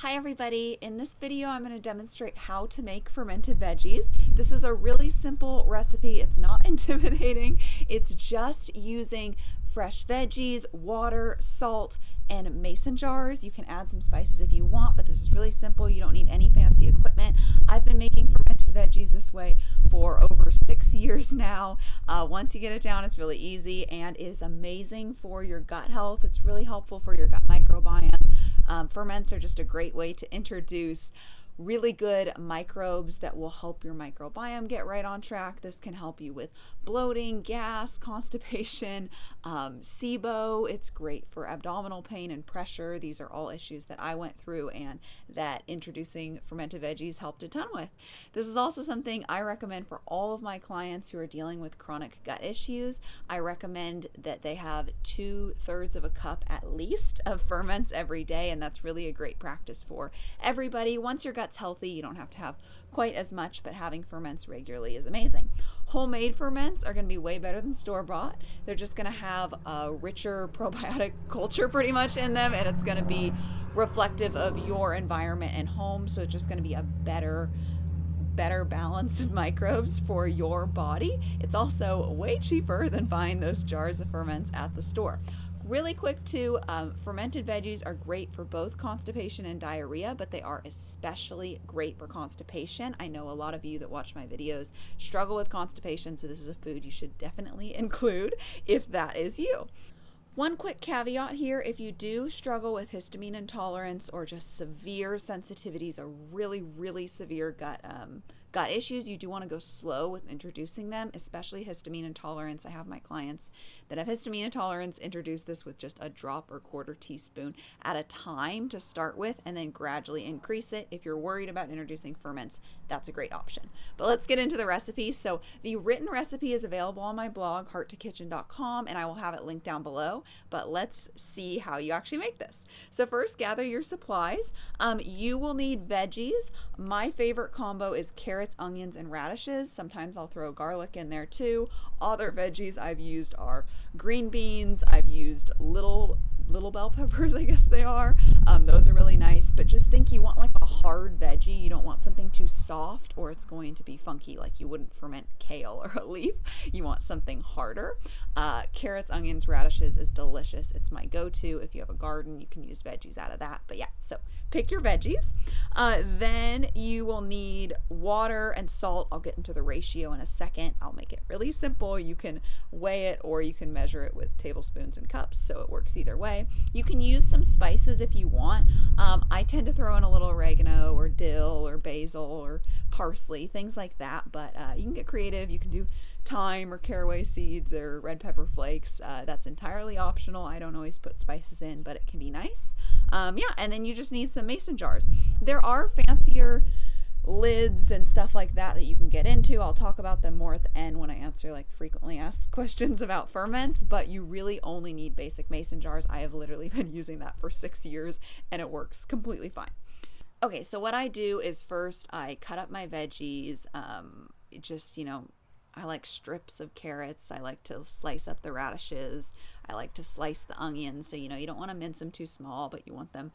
Hi everybody, in this video I'm going to demonstrate how to make fermented veggies. This is a really simple recipe. It's not intimidating. It's just using fresh veggies, water, salt, and mason jars. You can add some spices if you want, but this is really simple. You don't need any fancy equipment. I've been making fermented veggies this way for over 6 years now. Once you get it down, it's really easy and it is amazing for your gut health. It's really helpful for your gut microbiome. Ferments are just a great way to introduce really good microbes that will help your microbiome get right on track. This can help you with bloating, gas, constipation, SIBO. It's great for abdominal pain and pressure. These are all issues that I went through and that introducing fermented veggies helped a ton with. This is also something I recommend for all of my clients who are dealing with chronic gut issues. I recommend that they have 2/3 of a cup at least of ferments every day, and that's really a great practice for everybody. Once your gut's healthy, you don't have to have quite as much, but having ferments regularly is amazing. Homemade ferments are going to be way better than store-bought. They're just going to have a richer probiotic culture pretty much in them, and it's going to be reflective of your environment and home, so it's just going to be a better balance of microbes for your body. It's also way cheaper than buying those jars of ferments at the store. Really quick too, fermented veggies are great for both constipation and diarrhea, but they are especially great for constipation. I know a lot of you that watch my videos struggle with constipation, so this is a food you should definitely include if that is you. One quick caveat here, if you do struggle with histamine intolerance or just severe sensitivities or really severe gut issues, you do want to go slow with introducing them, especially histamine intolerance. I have my clients that have histamine intolerance introduce this with just a drop or quarter teaspoon at a time to start with, and then gradually increase it. If you're worried about introducing ferments, that's a great option. But let's get into the recipe. So the written recipe is available on my blog, heart2kitchen.com, and I will have it linked down below. But let's see how you actually make this. So first, gather your supplies. You will need veggies. My favorite combo is carrots, onions, and radishes. Sometimes I'll throw garlic in there too. Other veggies I've used are green beans. I've used little bell peppers, I guess they are. Those are really nice, but just think you want like a hard veggie. You don't want something too soft or it's going to be funky, like you wouldn't ferment kale or a leaf. You want something harder. Carrots, onions, radishes is delicious. It's my go-to. If you have a garden, you can use veggies out of that. But yeah, so pick your veggies. Then you will need water and salt. I'll get into the ratio in a second. I'll make it really simple. You can weigh it or you can measure it with tablespoons and cups, so it works either way. You can use some spices if you want. I tend to throw in a little oregano or dill or basil or parsley, things like that, but you can get creative. You can do thyme or caraway seeds or red pepper flakes. That's entirely optional. I don't always put spices in, but it can be nice. Yeah, and then you just need some mason jars. There are fancier lids and stuff like that you can get into. I'll talk about them more at the end when I answer like frequently asked questions about ferments, but you really only need basic mason jars. I have literally been using that for 6 years and it works completely fine. Okay, so what I do is first I cut up my veggies. I like strips of carrots. I like to slice up the radishes. I like to slice the onions. So, you don't want to mince them too small, but you want them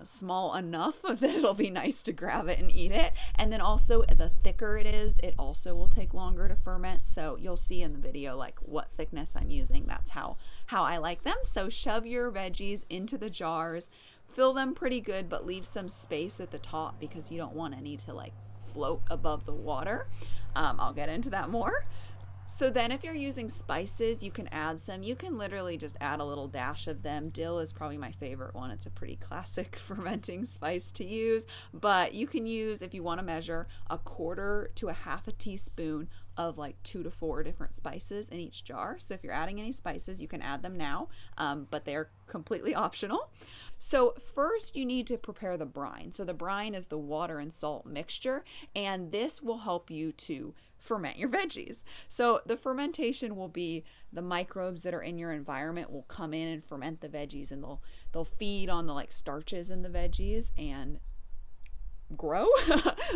small enough that it'll be nice to grab it and eat it. And then also the thicker it is, it also will take longer to ferment. So you'll see in the video like what thickness I'm using. That's how I like them. So shove your veggies into the jars, fill them pretty good, but leave some space at the top because you don't want any to like float above the water. I'll get into that more. So then if you're using spices, you can add some. You can literally just add a little dash of them. Dill is probably my favorite one. It's a pretty classic fermenting spice to use, but you can use, if you want to measure, 1/4 to 1/2 teaspoon of like 2 to 4 different spices in each jar. So if you're adding any spices, you can add them now, but they're completely optional. So first you need to prepare the brine. So the brine is the water and salt mixture, and this will help you to ferment your veggies. So the fermentation will be the microbes that are in your environment will come in and ferment the veggies, and they'll feed on the like starches in the veggies and grow.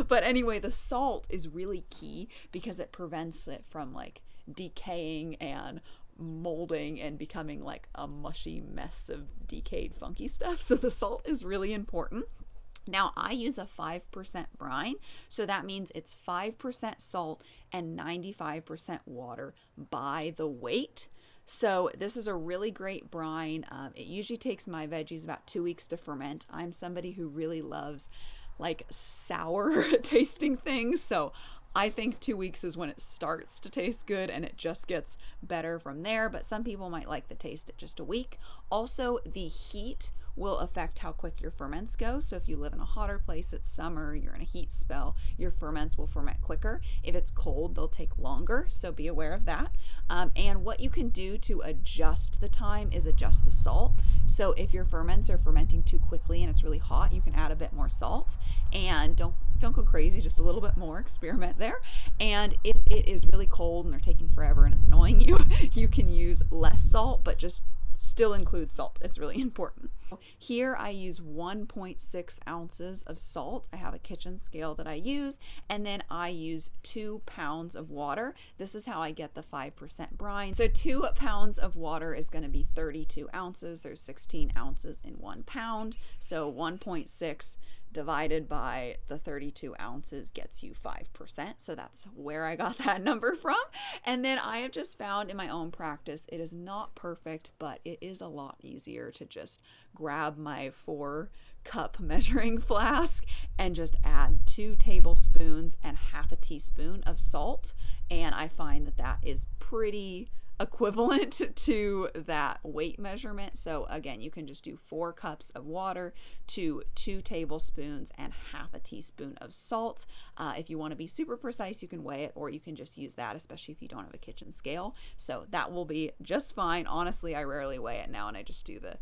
But anyway, the salt is really key because it prevents it from like decaying and molding and becoming like a mushy mess of decayed funky stuff. So the salt is really important. Now, I use a 5% brine, so that means it's 5% salt and 95% water by the weight. So this is a really great brine. It usually takes my veggies about 2 weeks to ferment. I'm somebody who really loves like sour tasting things, so I think 2 weeks is when it starts to taste good and it just gets better from there. But some people might like the taste at just a week. Also, the heat will affect how quick your ferments go. So if you live in a hotter place, it's summer, you're in a heat spell, your ferments will ferment quicker. If it's cold, they'll take longer. So be aware of that. And what you can do to adjust the time is adjust the salt. So if your ferments are fermenting too quickly and it's really hot, you can add a bit more salt. And don't go crazy, just a little bit more, experiment there. And if it is really cold and they're taking forever and it's annoying you, you can use less salt, but just still include salt. It's really important. Here I use 1.6 ounces of salt. I have a kitchen scale that I use, and then I use 2 pounds of water. This is how I get the 5% brine. So 2 pounds of water is going to be 32 ounces. There's 16 ounces in 1 pound. So 1.6 divided by the 32 ounces gets you 5%. So that's where I got that number from. And then I have just found in my own practice, it is not perfect, but it is a lot easier to just grab my 4-cup measuring flask and just add 2 tablespoons and half a teaspoon of salt. And I find that that is pretty equivalent to that weight measurement. So again, you can just do 4 cups of water to 2 tablespoons and half a teaspoon of salt. If you want to be super precise, you can weigh it, or you can just use that, especially if you don't have a kitchen scale. So that will be just fine. Honestly, I rarely weigh it now, and I just do the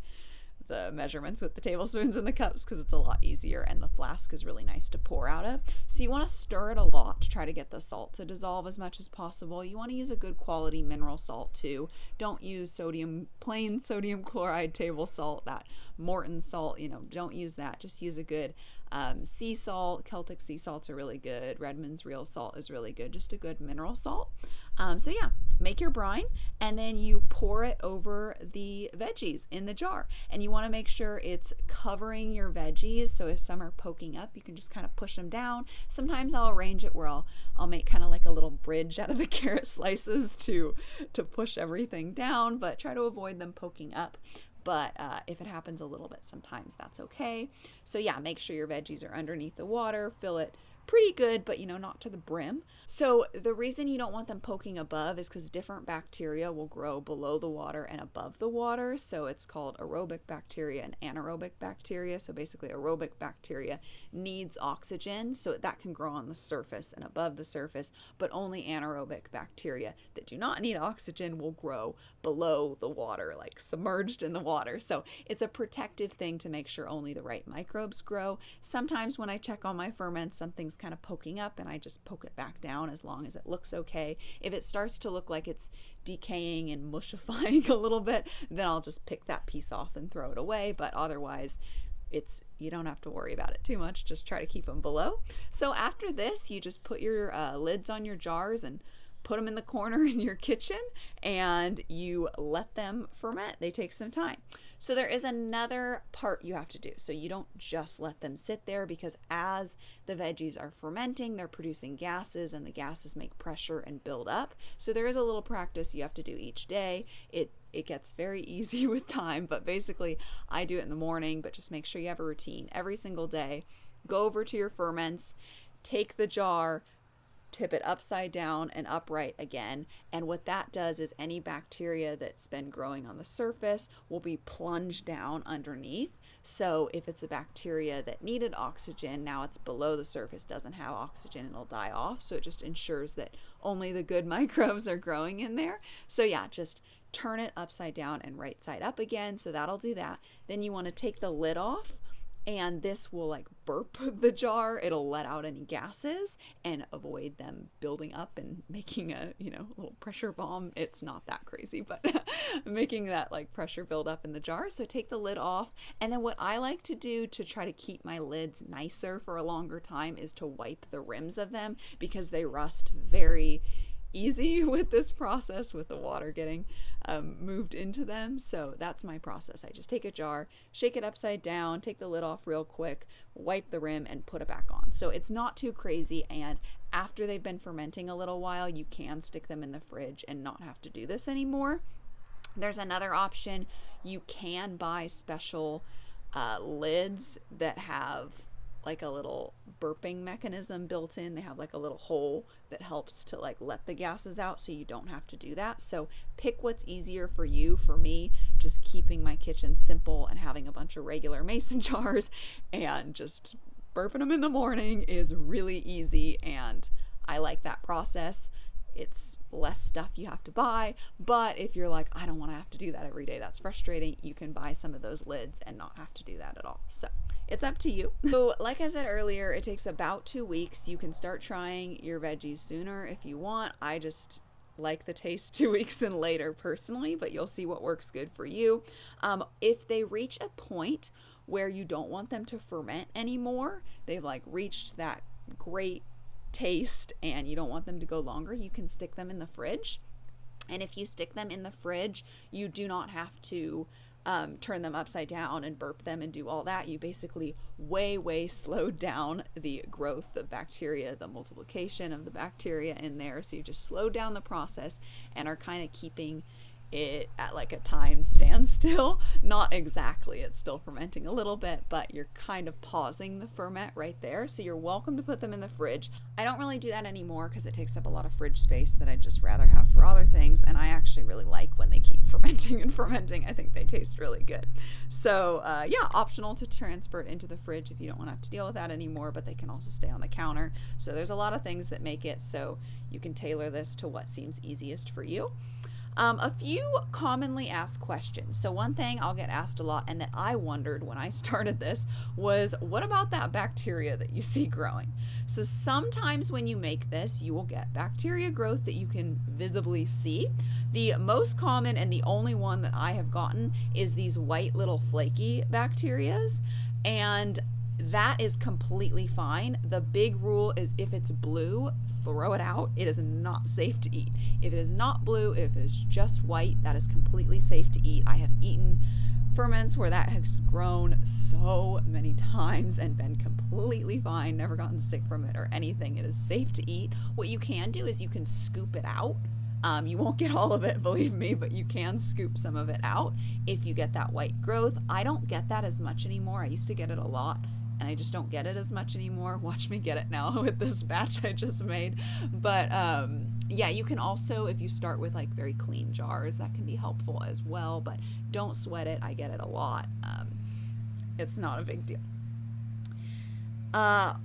measurements with the tablespoons and the cups because it's a lot easier, and the flask is really nice to pour out of. So you want to stir it a lot to try to get the salt to dissolve as much as possible. You want to use a good quality mineral salt too. Don't use plain sodium chloride table salt, that Morton salt, don't use that. Just use a good sea salt. Celtic sea salts are really good. Redmond's real salt is really good. Just a good mineral salt. So yeah, make your brine, and then you pour it over the veggies in the jar, and you want to make sure it's covering your veggies. So if some are poking up, you can just kind of push them down. Sometimes I'll arrange it where I'll make kind of like a little bridge out of the carrot slices to push everything down, but try to avoid them poking up. But if it happens a little bit, sometimes that's okay. So yeah, make sure your veggies are underneath the water, fill it pretty good, but not to the brim. So the reason you don't want them poking above is because different bacteria will grow below the water and above the water. So it's called aerobic bacteria and anaerobic bacteria. So basically aerobic bacteria needs oxygen, so that can grow on the surface and above the surface, but only anaerobic bacteria that do not need oxygen will grow below the water, like submerged in the water. So it's a protective thing to make sure only the right microbes grow. Sometimes when I check on my ferments, something's kind of poking up and I just poke it back down as long as it looks okay. If it starts to look like it's decaying and mushifying a little bit, then I'll just pick that piece off and throw it away. But otherwise, you don't have to worry about it too much. Just try to keep them below. So after this, you just put your lids on your jars and put them in the corner in your kitchen, and you let them ferment. They take some time. So there is another part you have to do. So you don't just let them sit there, because as the veggies are fermenting, they're producing gases, and the gases make pressure and build up. So there is a little practice you have to do each day. It gets very easy with time, but basically I do it in the morning, but just make sure you have a routine every single day. Go over to your ferments, take the jar, tip it upside down and upright again. And what that does is any bacteria that's been growing on the surface will be plunged down underneath. So if it's a bacteria that needed oxygen, now it's below the surface, doesn't have oxygen, it'll die off. So it just ensures that only the good microbes are growing in there. So yeah, just turn it upside down and right side up again. So that'll do that. Then you want to take the lid off, and this will like burp the jar. It'll let out any gases and avoid them building up and making a little pressure bomb. It's not that crazy, but making that like pressure build up in the jar. So take the lid off, and then what I like to do to try to keep my lids nicer for a longer time is to wipe the rims of them, because they rust very easy with this process with the water getting moved into them. So that's my process. I just take a jar, shake it upside down, take the lid off real quick, wipe the rim, and put it back on. So it's not too crazy, and after they've been fermenting a little while, you can stick them in the fridge and not have to do this anymore. There's another option. You can buy special lids that have like a little burping mechanism built in. They have like a little hole that helps to like let the gases out, so you don't have to do that. So pick what's easier for you. For me, just keeping my kitchen simple and having a bunch of regular mason jars and just burping them in the morning is really easy, and I like that process. It's less stuff you have to buy, but if you're like, I don't want to have to do that every day, that's frustrating, you can buy some of those lids and not have to do that at all. So it's up to you. So like I said earlier, it takes about 2 weeks. You can start trying your veggies sooner if you want. I just like the taste 2 weeks and later personally, but you'll see what works good for you. If they reach a point where you don't want them to ferment anymore, they've like reached that great taste and you don't want them to go longer, you can stick them in the fridge. And if you stick them in the fridge, you do not have to turn them upside down and burp them and do all that. You basically way slowed down the growth of bacteria, the multiplication of the bacteria in there. So you just slow down the process and are kind of keeping it at like a time standstill. Not exactly, it's still fermenting a little bit, but you're kind of pausing the ferment right there. So you're welcome to put them in the fridge. I don't really do that anymore because it takes up a lot of fridge space that I'd just rather have for other things, and I actually really like when they keep fermenting and fermenting. I think they taste really good. So yeah, optional to transfer it into the fridge if you don't want to have to deal with that anymore, but they can also stay on the counter. So there's a lot of things that make it so you can tailor this to what seems easiest for you. A few commonly asked questions. So one thing I'll get asked a lot, and that I wondered when I started this, was what about that bacteria that you see growing? So sometimes when you make this, you will get bacteria growth that you can visibly see. The most common and the only one that I have gotten is these white little flaky bacterias, and that is completely fine. The big rule is if it's blue, throw it out. It is not safe to eat. If it is not blue, if it is just white, that is completely safe to eat. I have eaten ferments where that has grown so many times and been completely fine, never gotten sick from it or anything. It is safe to eat. What you can do is you can scoop it out. You won't get all of it, believe me, but you can scoop some of it out if you get that white growth. I don't get that as much anymore. I used to get it a lot, and I just don't get it as much anymore. Watch me get it now with this batch I just made. But yeah, you can also, if you start with like very clean jars, that can be helpful as well, but don't sweat it. I get it a lot. It's not a big deal.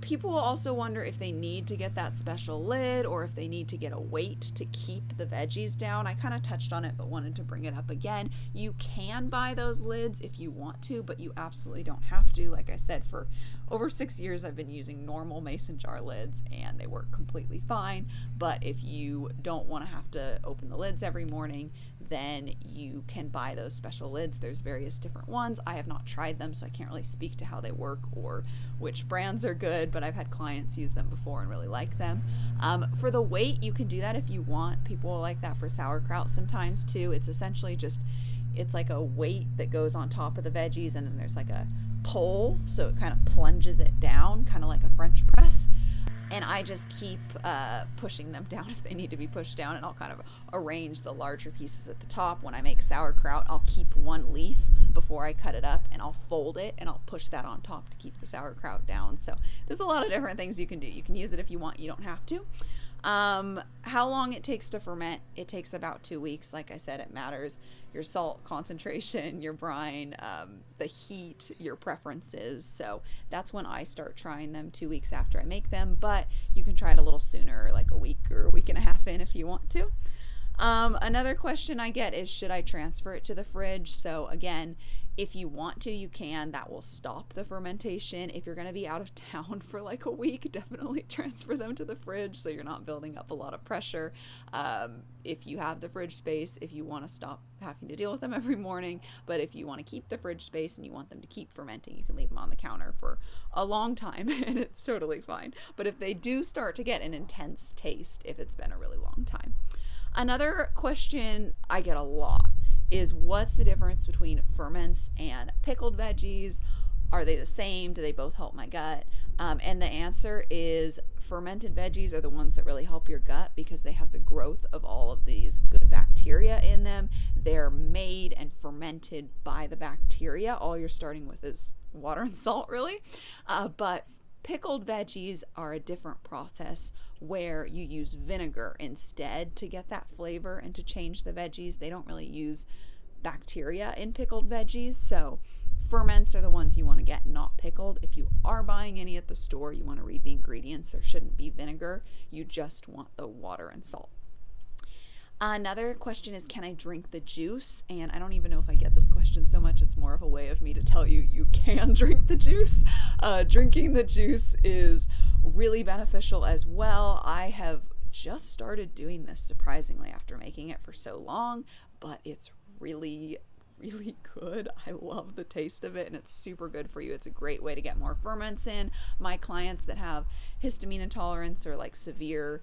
People will also wonder if they need to get that special lid or if they need to get a weight to keep the veggies down. I kind of touched on it, but wanted to bring it up again. You can buy those lids if you want to, but you absolutely don't have to. Like I said, for over 6 years, I've been using normal mason jar lids and they work completely fine. But if you don't want to have to open the lids every morning, then you can buy those special lids. There's various different ones. I have not tried them, so I can't really speak to how they work or which brands are good, but I've had clients use them before and really like them. For the weight, you can do that if you want. People like that for sauerkraut sometimes too. It's essentially just, it's like a weight that goes on top of the veggies, and then there's like a pole, so it kind of plunges it down, kind of like a French press. And I just keep pushing them down if they need to be pushed down, and I'll kind of arrange the larger pieces at the top. When I make sauerkraut, I'll keep one leaf before I cut it up, and I'll fold it and I'll push that on top to keep the sauerkraut down. So there's a lot of different things you can do. You can use it if you want, you don't have to. How long it takes to ferment, it takes about 2 weeks. Like I said, it matters your salt concentration, your brine, the heat, your preferences. So that's when I start trying them, 2 weeks after I make them, but you can try it a little sooner, like a week or a week and a half in if you want to. Another question I get is, should I transfer it to the fridge? So again, If you want to, you can. That will stop the fermentation. If you're going to be out of town for like a week, definitely transfer them to the fridge so you're not building up a lot of pressure. If you have the fridge space, if you want to stop having to deal with them every morning, but if you want to keep the fridge space and you want them to keep fermenting, you can leave them on the counter for a long time and it's totally fine. But if they do start to get an intense taste, if it's been a really long time. Another question I get a lot is, what's the difference between ferments and pickled veggies? Are they the same? Do they both help my gut? And the answer is, fermented veggies are the ones that really help your gut because they have the growth of all of these good bacteria in them. They're made and fermented by the bacteria. All you're starting with is water and salt, really. But pickled veggies are a different process where you use vinegar instead to get that flavor and to change the veggies. They don't really use bacteria in pickled veggies, so ferments are the ones you want to get, not pickled. If you are buying any at the store, you want to read the ingredients. There shouldn't be vinegar. You just want the water and salt. Another question is, can I drink the juice? And I don't even know if I get this question so much. It's more of a way of me to tell you you can drink the juice. Drinking the juice is really beneficial as well. I have just started doing this, surprisingly, after making it for so long, but it's really good. I love the taste of it, and it's super good for you. It's a great way to get more ferments in. My clients that have histamine intolerance or like severe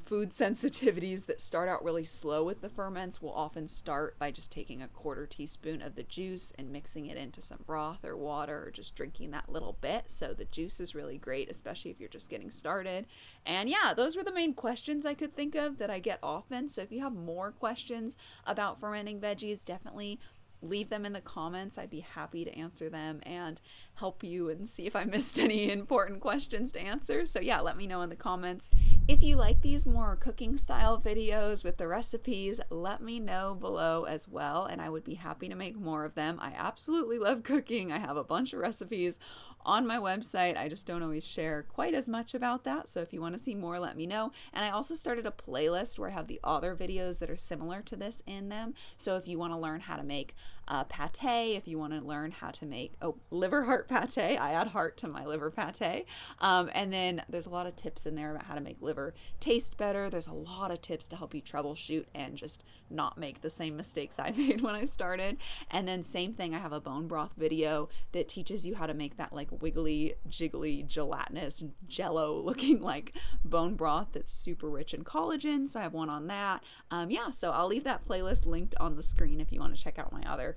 food sensitivities that start out really slow with the ferments will often start by just taking a 1/4 teaspoon of the juice and mixing it into some broth or water, or just drinking that little bit. So the juice is really great, especially if you're just getting started. And yeah, those were the main questions I could think of that I get often. So if you have more questions about fermenting veggies, definitely leave them in the comments. I'd be happy to answer them and help you and see if I missed any important questions to answer. So yeah, let me know in the comments. If you like these more cooking style videos with the recipes, let me know below as well, and I would be happy to make more of them. I absolutely love cooking. I have a bunch of recipes on my website. I just don't always share quite as much about that. So if you want to see more, let me know. And I also started a playlist where I have the other videos that are similar to this in them. So if you want to learn how to make pate, if you want to learn how to make liver heart pate, I add heart to my liver pate. And then there's a lot of tips in there about how to make liver taste better. There's a lot of tips to help you troubleshoot and just not make the same mistakes I made when I started. And then same thing, I have a bone broth video that teaches you how to make that like wiggly, jiggly, gelatinous, jello looking like bone broth that's super rich in collagen. So I have one on that. Yeah, so I'll leave that playlist linked on the screen if you want to check out my other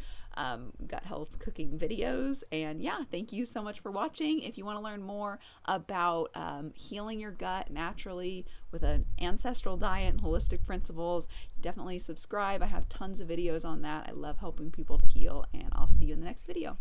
gut health cooking videos. And yeah, thank you so much for watching. If you want to learn more about healing your gut naturally with an ancestral diet and holistic principles, definitely subscribe. I have tons of videos on that. I love helping people to heal, and I'll see you in the next video.